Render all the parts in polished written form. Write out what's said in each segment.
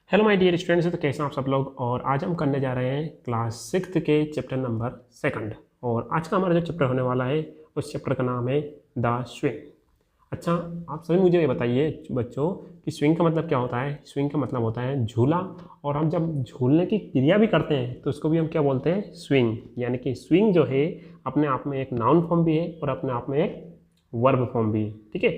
Hello my dear students, तो कैसे हैं आप सब लोग। और आज हम करने जा रहे हैं क्लास 6 के चैप्टर नंबर 2। और आज का हमारा जो चैप्टर होने वाला है उस चैप्टर का नाम है द स्विंग। अच्छा, आप सभी मुझे ये बताइए बच्चों कि स्विंग का मतलब क्या होता है। स्विंग का मतलब होता है झूला। और हम जब झूलने की क्रिया भी करते हैं तो उसको भी हम क्या बोलते हैं, स्विंग। यानी कि स्विंग जो है अपने आप में एक नाउन फॉर्म भी है और अपने आप में एक वर्ब फॉर्म भी है। ठीक है,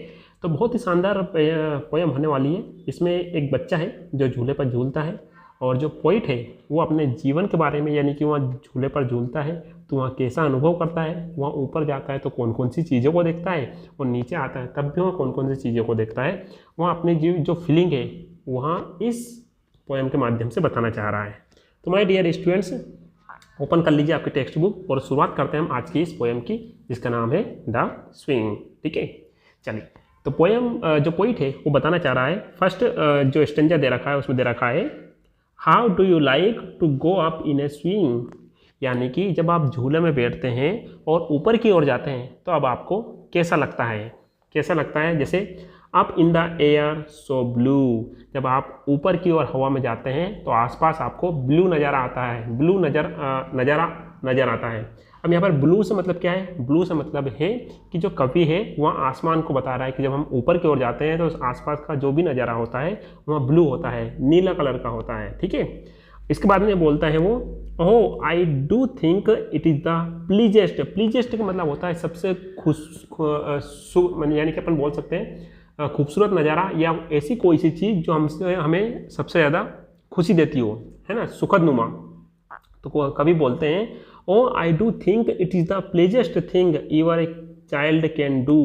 तो बहुत ही शानदार पोयम होने वाली है। इसमें एक बच्चा है जो झूले पर झूलता है और जो पोइट है वो अपने जीवन के बारे में, यानी कि वहाँ झूले पर झूलता है तो वहाँ कैसा अनुभव करता है, वहाँ ऊपर जाता है तो कौन कौन सी चीज़ों को देखता है, और नीचे आता है तब भी वहाँ कौन कौन सी चीज़ों को देखता है, वहाँ अपनी जो फीलिंग है वहाँ इस पोयम के माध्यम से बताना चाह रहा है। तो माय डियर स्टूडेंट्स, ओपन कर लीजिए आपकी टेक्स्ट बुक और शुरुआत करते हैं हम आज की इस पोयम की, जिसका नाम है द स्विंग। ठीक है, चलिए। तो पोयम जो पोइट है वो बताना चाह रहा है, फर्स्ट जो स्टेंजा दे रखा है उसमें दे रखा है, how do you like to go up in a swing. यानी कि जब आप झूले में बैठते हैं और ऊपर की ओर जाते हैं तो अब आपको कैसा लगता है। कैसा लगता है, जैसे up in the air so blue. जब आप ऊपर की ओर हवा में जाते हैं तो आसपास आपको ब्लू नज़ारा आता है, ब्लू नज़र आता है। अब यहाँ पर ब्लू से मतलब क्या है, ब्लू से मतलब है कि जो कवि है वहाँ आसमान को बता रहा है कि जब हम ऊपर की ओर जाते हैं तो उस आसपास का जो भी नज़ारा होता है वहाँ ब्लू होता है, नीला कलर का होता है। ठीक है, इसके बाद में बोलता है वो, oh I do think it is the pleasantest. Pleasantest का मतलब होता है सबसे यानी कि अपन बोल सकते हैं खूबसूरत नज़ारा या ऐसी कोई सी चीज़ जो हमें सबसे ज़्यादा खुशी देती हो, है ना, सुखद नुमा। तो कभी बोलते हैं, oh I do think it is the pleasantest thing your a child can do.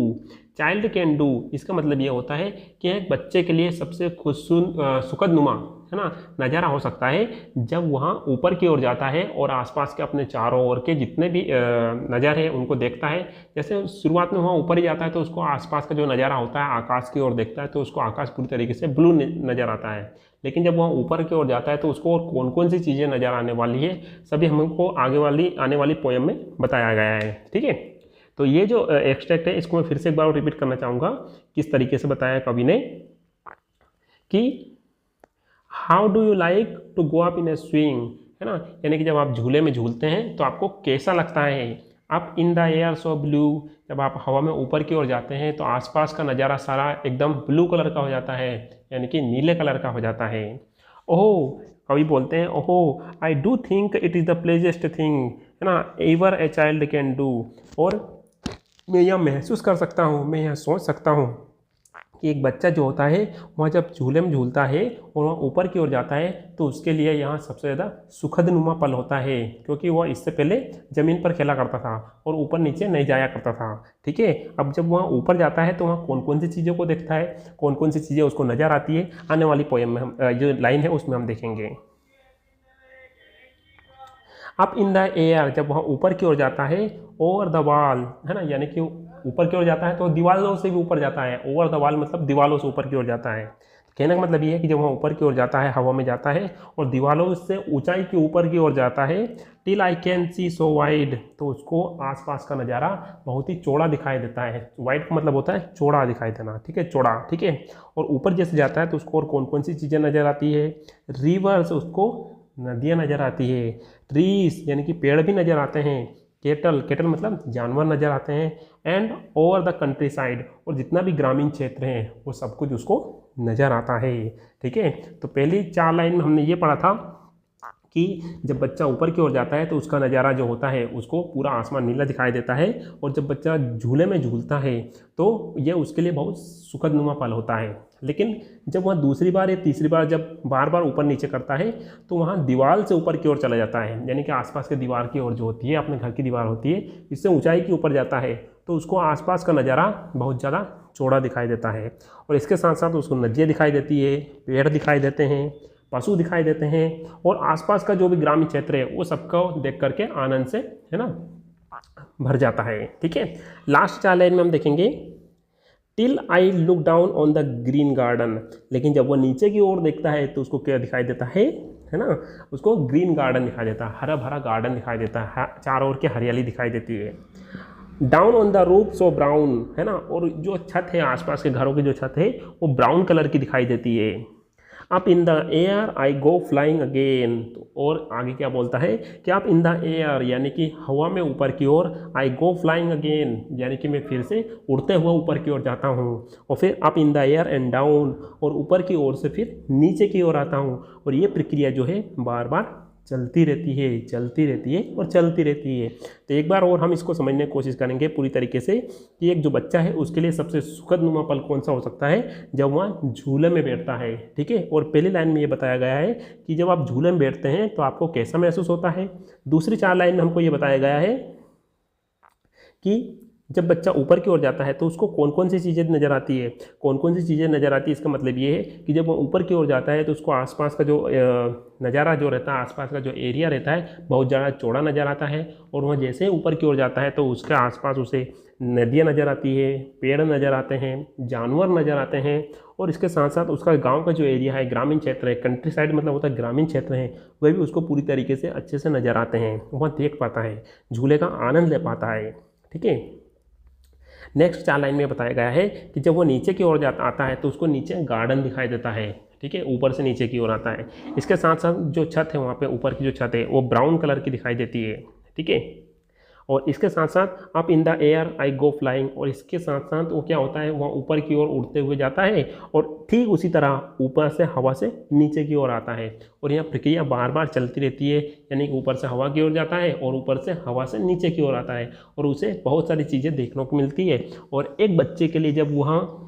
Child can do इसका मतलब ये होता है कि एक बच्चे के लिए सबसे सुखद नुमा, है ना, नज़ारा हो सकता है जब वहाँ ऊपर की ओर जाता है और आसपास के अपने चारों ओर के जितने भी नज़ारे हैं उनको देखता है। जैसे शुरुआत में वहाँ ऊपर ही जाता है तो उसको आसपास का जो नज़ारा होता है आकाश की ओर देखता है तो उसको आकाश पूरी तरीके से ब्लू नज़र आता है। लेकिन जब वहाँ ऊपर की ओर जाता है तो उसको और कौन कौन सी चीज़ें नज़र आने वाली है सभी हमको आने वाली पोयम में बताया गया है। ठीक है, तो ये जो एक्सट्रैक्ट है इसको मैं फिर से एक बार रिपीट करना चाहूँगा किस तरीके से बताया कवि ने, कि how do you like to go up in a swing, है ना, यानी कि जब आप झूले में झूलते हैं तो आपको कैसा लगता है। Up in the air so blue, जब आप हवा में ऊपर की ओर जाते हैं तो आसपास का नज़ारा सारा एकदम ब्लू कलर का हो जाता है, यानी कि नीले कलर का हो जाता है। ओह, कवि बोलते हैं, oho I do think it is the pleasantest thing, है ना, ever a child can do. और मैं यह महसूस कर सकता हूँ, मैं यह सोच सकता हूँ कि एक बच्चा जो होता है वह जब झूले में झूलता है और वह ऊपर की ओर जाता है तो उसके लिए यहाँ सबसे ज़्यादा सुखद नुमा पल होता है, क्योंकि वह इससे पहले ज़मीन पर खेला करता था और ऊपर नीचे नहीं जाया करता था। ठीक है, अब जब वह ऊपर जाता है तो वहाँ कौन कौन सी चीज़ों को देखता है, कौन कौन सी चीज़ें उसको नज़र आती है, आने वाली पोएम में हम जो लाइन है उसमें हम देखेंगे। अप इन द एयर, जब वहाँ ऊपर की ओर जाता है, ओवर द वॉल, है ना, यानी कि ऊपर की ओर जाता है तो दीवारों से भी ऊपर जाता है। ओवर द वॉल मतलब दीवारों से ऊपर की ओर जाता है। कहने का मतलब ये है कि जब वहाँ ऊपर की ओर जाता है, हवा में जाता है और दीवारों से ऊंचाई के ऊपर की ओर जाता है, till I can see so wide, तो उसको आसपास का नज़ारा बहुत ही चौड़ा दिखाई देता है। वाइड का मतलब होता है चौड़ा दिखाई देना। ठीक है, चौड़ा। ठीक है, और ऊपर जैसे जाता है तो उसको और कौन कौन सी चीज़ें नज़र आती है, रिवर्स, उसको नदियाँ नज़र आती है, ट्रीज यानी कि पेड़ भी नज़र आते हैं, केटल मतलब जानवर नज़र आते हैं, and over the country side, और जितना भी ग्रामीण क्षेत्र हैं वो सब कुछ उसको नज़र आता है। ठीक है, तो पहली 4 लाइन में हमने ये पढ़ा था कि जब बच्चा ऊपर की ओर जाता है तो उसका नज़ारा जो होता है उसको पूरा आसमान नीला दिखाई देता है, और जब बच्चा झूले में झूलता है तो ये उसके लिए बहुत सुखद नुमा पल होता है। लेकिन जब वह दूसरी बार या तीसरी बार जब बार बार ऊपर नीचे करता है तो वहाँ दीवार से ऊपर की ओर चला जाता है, यानी कि आसपास के दीवार की ओर जो होती है, अपने घर की दीवार होती है, इससे ऊंचाई के ऊपर जाता है तो उसको आसपास का नज़ारा बहुत ज़्यादा चौड़ा दिखाई देता है। और इसके साथ साथ उसको नदियाँ दिखाई देती है, पेड़ दिखाई देते हैं, पशु दिखाई देते हैं, और आसपास का जो भी ग्रामीण क्षेत्र है वो सबको देख करके आनंद से, है ना, भर जाता है। ठीक है, लास्ट 4 लाइन में हम देखेंगे, till I look down on the green garden, लेकिन जब वो नीचे की ओर देखता है तो उसको क्या दिखाई देता है ना, उसको ग्रीन गार्डन दिखाई देता है, हरा भरा गार्डन दिखाई देता है, चारों ओर की हरियाली दिखाई देती है। Down on the roof so brown, है ना, और जो छत है आसपास के घरों की जो छत है वो ब्राउन कलर की दिखाई देती है। Up in the air I go flying again. तो और आगे क्या बोलता है कि अप इन द एयर यानी कि हवा में ऊपर की ओर, आई गो फ्लाइंग अगेन यानी कि मैं फिर से उड़ते हुए ऊपर की ओर जाता हूँ, और फिर up in the air and down और ऊपर की ओर से फिर नीचे की ओर आता हूँ। और ये प्रक्रिया जो है बार बार चलती रहती है, चलती रहती है और चलती रहती है। तो एक बार और हम इसको समझने की कोशिश करेंगे पूरी तरीके से कि एक जो बच्चा है उसके लिए सबसे सुखद नुमा पल कौन सा हो सकता है, जब वह झूले में बैठता है। ठीक है, और पहली लाइन में ये बताया गया है कि जब आप झूले में बैठते हैं तो आपको कैसा महसूस होता है। दूसरी 4 लाइन में हमको ये बताया गया है कि जब बच्चा ऊपर की ओर जाता है तो उसको कौन कौन सी चीज़ें नज़र आती है। कौन कौन सी चीज़ें नज़र आती है इसका मतलब ये है कि जब वो ऊपर की ओर जाता है तो उसको आसपास का जो नज़ारा जो रहता है, आसपास का जो एरिया रहता है बहुत ज़्यादा चौड़ा नज़र आता है। और वह जैसे ही ऊपर की ओर जाता है तो उसके आसपास उसे नदियाँ नज़र आती है, पेड़ नज़र आते हैं, जानवर नज़र आते हैं। और इसके साथ साथ उसका गाँव का जो एरिया है, ग्रामीण क्षेत्र है, कंट्री साइड मतलब होता है ग्रामीण क्षेत्र है, वह भी उसको पूरी तरीके से अच्छे से नज़र आते हैं। वह देख पाता है, झूले का आनंद ले पाता है। ठीक है, नेक्स्ट 4 लाइन में बताया गया है कि जब वो नीचे की ओर जाता आता है तो उसको नीचे गार्डन दिखाई देता है। ठीक है, ऊपर से नीचे की ओर आता है। इसके साथ साथ जो छत है वहाँ पे ऊपर की जो छत है वो ब्राउन कलर की दिखाई देती है। ठीक है, और इसके साथ साथ up in the air I go flying, और इसके साथ साथ वो क्या होता है, वह ऊपर की ओर उड़ते हुए जाता है और ठीक उसी तरह ऊपर से हवा से नीचे की ओर आता है। और यह प्रक्रिया बार बार चलती रहती है, यानी कि ऊपर से हवा की ओर जाता है और ऊपर से हवा से नीचे की ओर आता है और उसे बहुत सारी चीज़ें देखने को मिलती है। और एक बच्चे के लिए जब वहाँ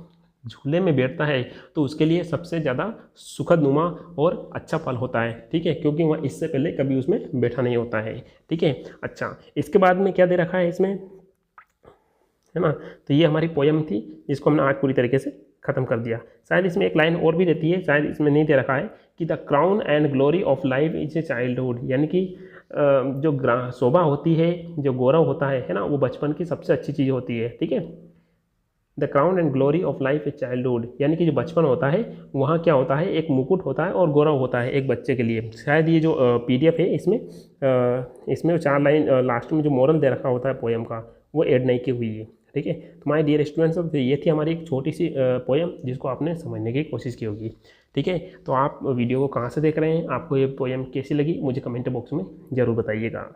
झूले में बैठता है तो उसके लिए सबसे ज़्यादा सुखद नुमा और अच्छा पल होता है। ठीक है, क्योंकि वह इससे पहले कभी उसमें बैठा नहीं होता है। ठीक है, अच्छा इसके बाद में क्या दे रखा है इसमें, है ना। तो ये हमारी पोयम थी जिसको हमने आज पूरी तरीके से ख़त्म कर दिया। शायद इसमें एक लाइन और भी रहती है, शायद इसमें नहीं दे रखा है कि the crown and glory of life is a childhood, यानी कि जो शोभा होती है, जो गौरव होता है ना, वो बचपन की सबसे अच्छी चीज़ होती है। ठीक है, the crown and glory of life is childhood, यानी कि जो बचपन होता है वहाँ क्या होता है, एक मुकुट होता है और गौरव होता है एक बच्चे के लिए। शायद ये जो PDF है इसमें 4 लाइन लास्ट में जो मोरल दे रखा होता है पोएम का वो ऐड नहीं की हुई है। ठीक है, तो माय डियर स्टूडेंट्स, ये थी हमारी एक छोटी सी पोएम जिसको आपने समझने की कोशिश की होगी। ठीक है, तो आप वीडियो को कहाँ से देख रहे हैं, आपको ये पोएम कैसी लगी मुझे कमेंट बॉक्स में ज़रूर बताइएगा।